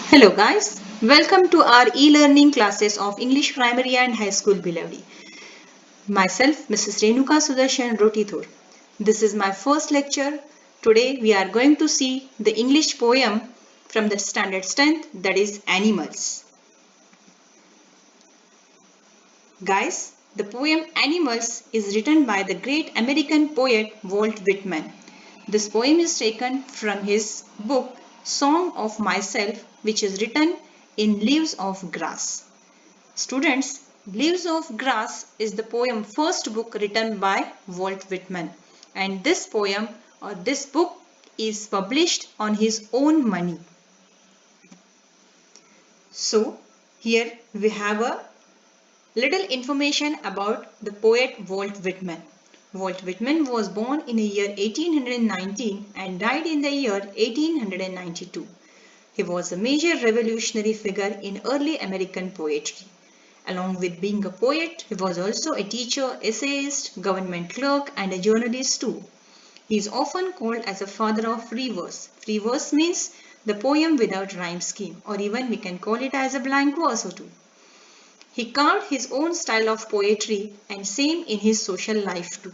Hello guys, welcome to our e-learning classes of English Primary and High School Beloved. Myself, Mrs. Renuka Sudarshan Rotithur. This is my first lecture. Today we are going to see the English poem from the standard strength, that is Animals. Guys, the poem Animals is written by the great American poet Walt Whitman. This poem is taken from his book Song of Myself, which is written in Leaves of Grass. Students, Leaves of Grass is the poem first book written by Walt Whitman, and this poem or this book is published on his own money. So here we have a little information about the poet Walt Whitman. Walt Whitman was born in the year 1819 and died in the year 1892. He was a major revolutionary figure in early American poetry. Along with being a poet, he was also a teacher, essayist, government clerk, and a journalist too. He is often called as a father of free verse. Free verse means the poem without rhyme scheme, or even we can call it as a blank verse or two. He carved his own style of poetry and same in his social life too.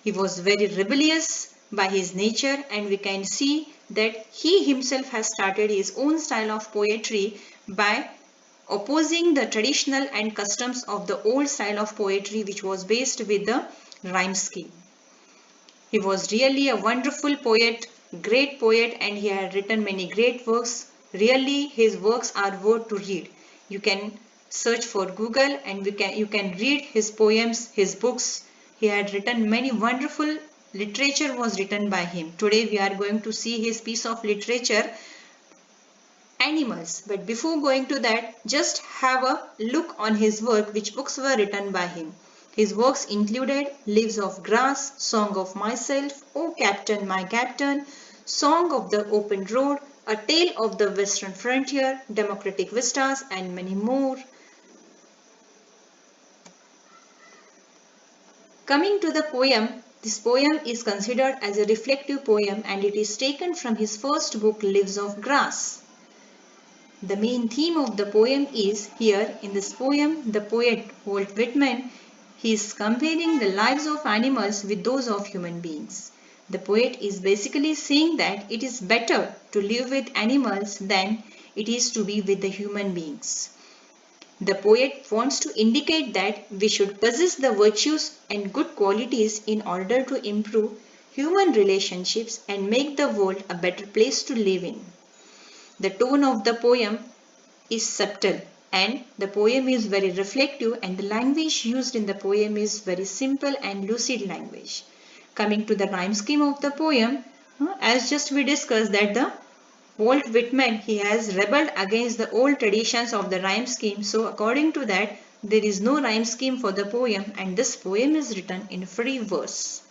He was very rebellious by his nature, and we can see that he himself has started his own style of poetry by opposing the traditional and customs of the old style of poetry, which was based with the rhyme scheme. He was really a wonderful poet, great poet, and he had written many great works. Really, his works are worth to read. You can search for Google and you can read his poems, his books. He had written many wonderful literature was written by him. Today we are going to see his piece of literature, Animals. But before going to that, just have a look on his work, which books were written by him. His works included Leaves of Grass, Song of Myself, O Captain, My Captain, Song of the Open Road, A Tale of the Western Frontier, Democratic Vistas, and many more. Coming to the poem, this poem is considered as a reflective poem and it is taken from his first book, Leaves of Grass. The main theme of the poem is here in this poem, the poet Walt Whitman, he is comparing the lives of animals with those of human beings. The poet is basically saying that it is better to live with animals than it is to be with the human beings. The poet wants to indicate that we should possess the virtues and good qualities in order to improve human relationships and make the world a better place to live in. The tone of the poem is subtle and the poem is very reflective, and the language used in the poem is very simple and lucid language. Coming to the rhyme scheme of the poem, as just we discussed that the Walt Whitman, he has rebelled against the old traditions of the rhyme scheme. So according to that, there is no rhyme scheme for the poem, and this poem is written in free verse.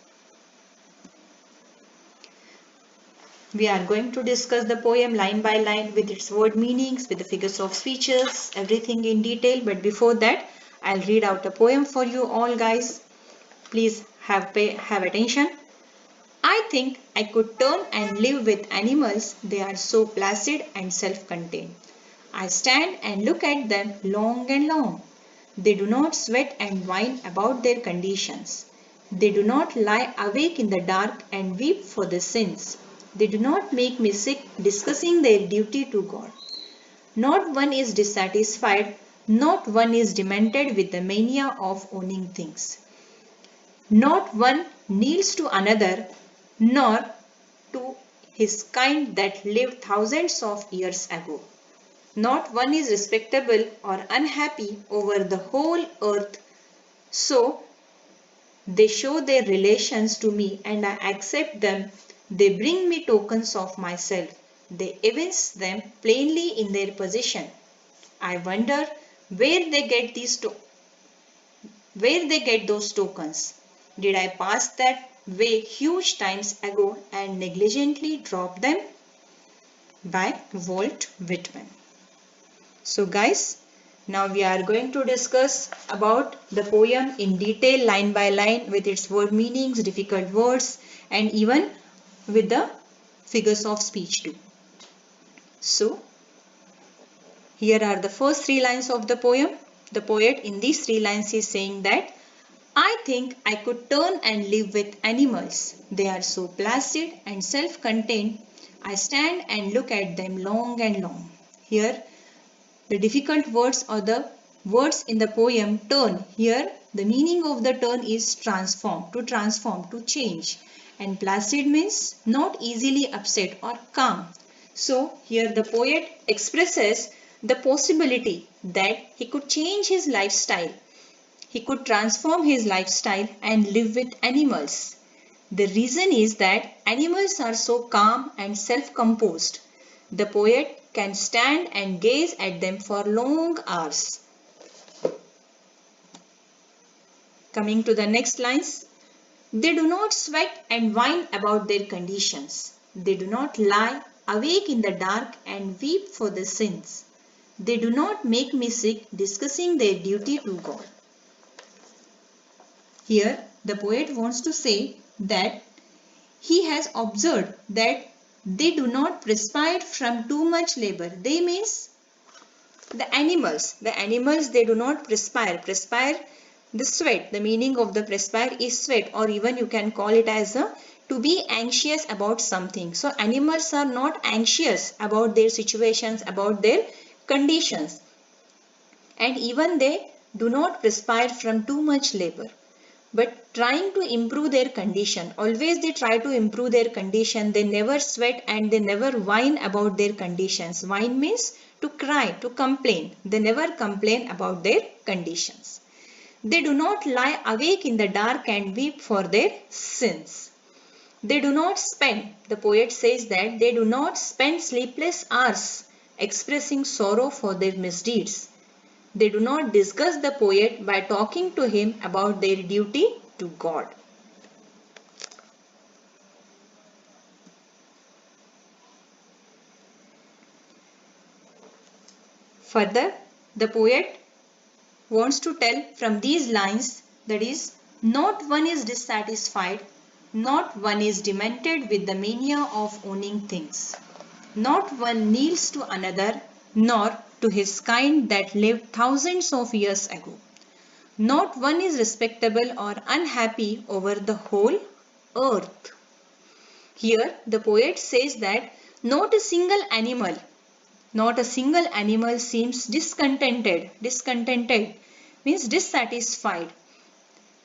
We are going to discuss the poem line by line with its word meanings, with the figures of speeches, everything in detail. But before that, I'll read out a poem for you all guys. Please have attention. I think I could turn and live with animals. They are so placid and self-contained. I stand and look at them long and long. They do not sweat and whine about their conditions. They do not lie awake in the dark and weep for their sins. They do not make me sick discussing their duty to God. Not one is dissatisfied, not one is demented with the mania of owning things. Not one kneels to another, nor to his kind that lived thousands of years ago. Not one is respectable or unhappy over the whole earth, so they show their relations to me and I accept them. They bring me tokens of myself. They evince them plainly in their possession. I wonder where they get those tokens. Did I pass that way huge times ago and negligently drop them? By Walt Whitman. So guys, now we are going to discuss about the poem in detail, line by line, with its word meanings, difficult words, and even with the figures of speech too. So Here are the first three lines of the poem. The poet in these three lines is saying that I think I could turn and live with animals. They are so placid and self-contained. I stand and look at them long and long. Here, the difficult words or the words in the poem turn. Here, the meaning of the turn is transform, to change. And placid means not easily upset or calm. So, here the poet expresses the possibility that he could change his lifestyle. He could transform his lifestyle and live with animals. The reason is that animals are so calm and self-composed. The poet can stand and gaze at them for long hours. Coming to the next lines. They do not sweat and whine about their conditions. They do not lie awake in the dark and weep for their sins. They do not make me sick discussing their duty to God. Here, the poet wants to say that he has observed that they do not perspire from too much labor. They means the animals. The animals, they do not perspire. Perspire, the sweat. The meaning of the perspire is sweat, or even you can call it as to be anxious about something. So animals are not anxious about their situations, about their conditions. And even they do not perspire from too much labor, but trying to improve their condition. Always they try to improve their condition. They never sweat and they never whine about their conditions. Whine means to cry, to complain. They never complain about their conditions. They do not lie awake in the dark and weep for their sins. They do not spend, the poet says that they do not spend sleepless hours expressing sorrow for their misdeeds. They do not disgust the poet by talking to him about their duty to God. Further, the poet wants to tell from these lines, that is, not one is dissatisfied, not one is demented with the mania of owning things. Not one kneels to another, nor to his kind that lived thousands of years ago. Not one is respectable or unhappy over the whole earth. Here the poet says that not a single animal seems discontented means dissatisfied.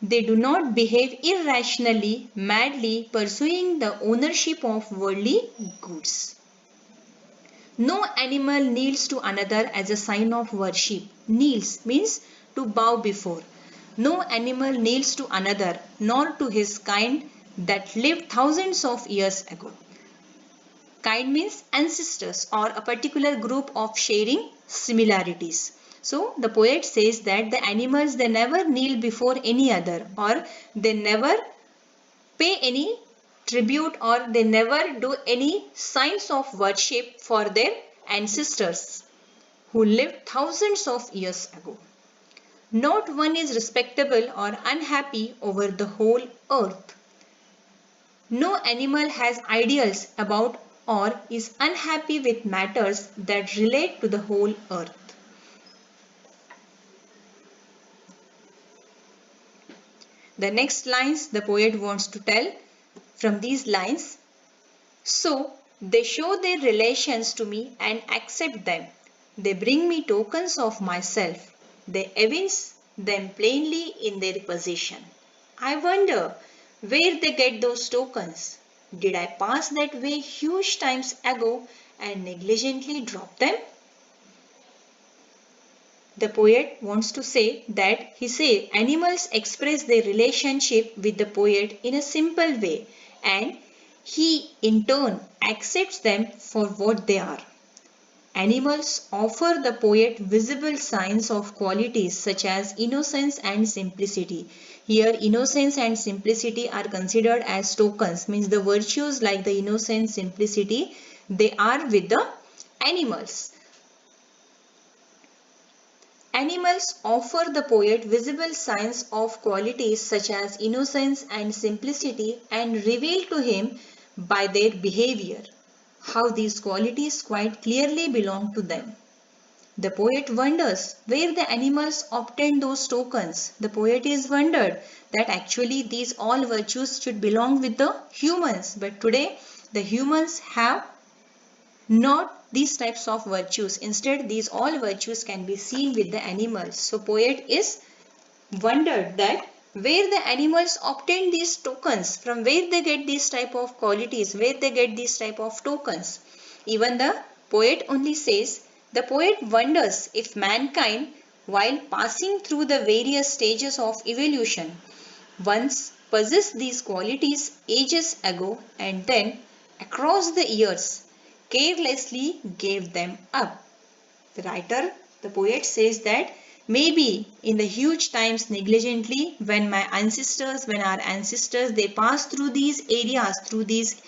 They do not behave irrationally, madly pursuing the ownership of worldly goods. No animal kneels to another as a sign of worship. Kneels means to bow before. No animal kneels to another, nor to his kind that lived thousands of years ago. Kind means ancestors or a particular group of sharing similarities. So the poet says that the animals, they never kneel before any other, or they never pay any tribute, or they never do any signs of worship for their ancestors who lived thousands of years ago. Not one is respectable or unhappy over the whole earth. No animal has ideals about or is unhappy with matters that relate to the whole earth. The next lines the poet wants to tell from these lines. So they show their relations to me and accept them. They bring me tokens of myself. They evince them plainly in their possession. I wonder where they get those tokens. Did I pass that way huge times ago and negligently drop them? The poet wants to say that animals express their relationship with the poet in a simple way, and he in turn accepts them for what they are. Animals offer the poet visible signs of qualities such as innocence and simplicity. Here innocence and simplicity are considered as tokens, means the virtues like the innocence, simplicity, they are with the animals. Animals offer the poet visible signs of qualities such as innocence and simplicity and reveal to him by their behavior how these qualities quite clearly belong to them. The poet wonders where the animals obtained those tokens. The poet is wondered that actually these all virtues should belong with the humans. But today the humans have not these types of virtues. Instead, these all virtues can be seen with the animals. So poet is wondered that where the animals obtain these tokens, from where they get these type of qualities, where they get these type of tokens. Even the poet only says, the poet wonders if mankind, while passing through the various stages of evolution, once possessed these qualities ages ago and then across the years carelessly gave them up. The writer, the poet says that maybe in the huge times negligently when our ancestors, they passed through these areas, through these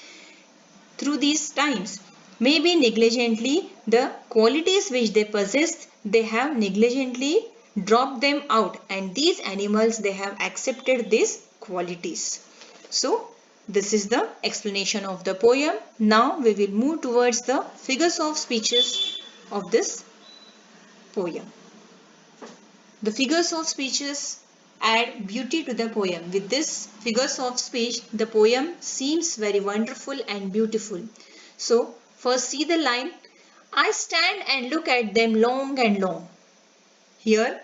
times, maybe negligently the qualities which they possessed, they have negligently dropped them out, and these animals, they have accepted these qualities. So this is the explanation of the poem. Now we will move towards the figures of speeches of this poem. The figures of speeches add beauty to the poem. With this figures of speech, the poem seems very wonderful and beautiful. So first see the line, I stand and look at them long and long. Here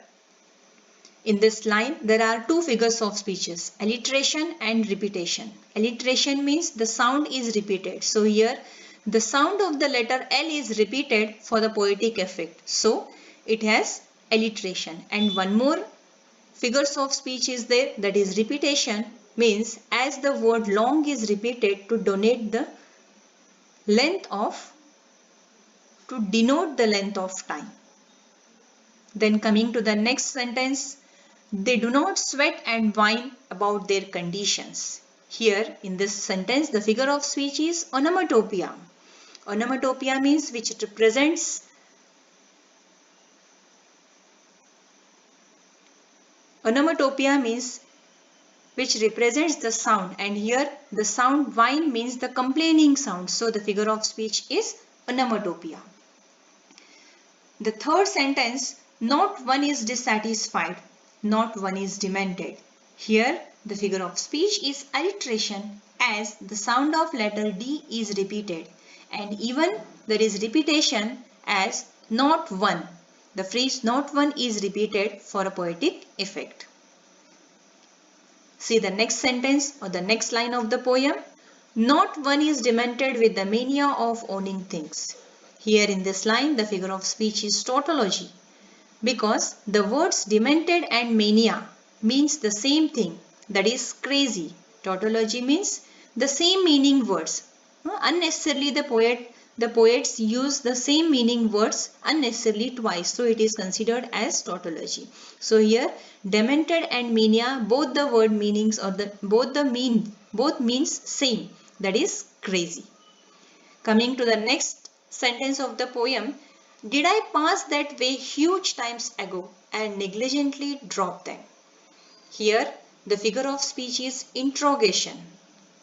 in this line there are two figures of speeches, alliteration and repetition. Alliteration means the sound is repeated. So here the sound of the letter L is repeated for the poetic effect. So it has alliteration. And one more figures of speech is there, that is repetition, means as the word long is repeated to denote the length of time. Then coming to the next sentence, they do not sweat and whine about their conditions. Here in this sentence the figure of speech is onomatopoeia. Onomatopoeia means which represents the sound, and here the sound whine means the complaining sound. So the figure of speech is onomatopoeia. The third sentence, not one is dissatisfied, not one is demented. Here the figure of speech is alliteration, as the sound of letter D is repeated, and even there is repetition as not one. The phrase not one is repeated for a poetic effect. See the next sentence or the next line of the poem. Not one is demented with the mania of owning things. Here in this line the figure of speech is tautology, because the words demented and mania means the same thing, that is crazy. Tautology means the same meaning words. Unnecessarily the poets use the same meaning words unnecessarily twice, so it is considered as tautology. So here demented and mania, both the word meanings or both means same, that is crazy. Coming to the next sentence of the poem, did I pass that way huge times ago and negligently drop them? Here the figure of speech is interrogation.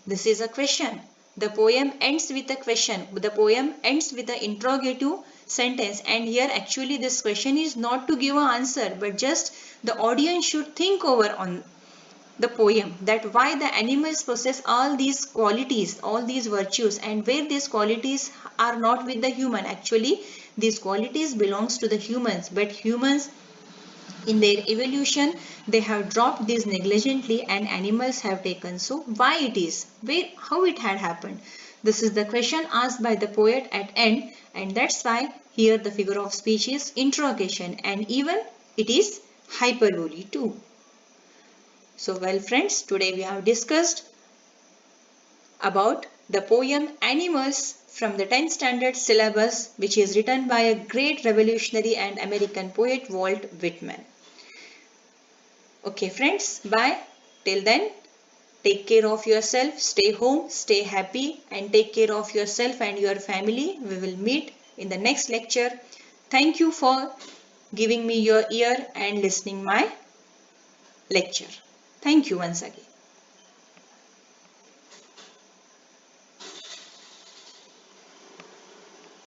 This is a question. The poem ends with a question. The poem ends with the interrogative sentence, and here actually this question is not to give an answer, but just the audience should think over on the poem, that why the animals possess all these qualities, all these virtues, and where these qualities are not with the human. Actually these qualities belongs to the humans, but humans in their evolution they have dropped these negligently and animals have taken. So why it is, how it had happened? This is the question asked by the poet at end, and that's why here the figure of speech is interrogation, and even it is hyperbole too. So well friends, today we have discussed about the poem Animals from the 10th standard syllabus, which is written by a great revolutionary and American poet Walt Whitman. Okay friends, bye. Till then, take care of yourself, stay home, stay happy, and take care of yourself and your family. We will meet in the next lecture. Thank you for giving me your ear and listening my lecture. Thank you once again.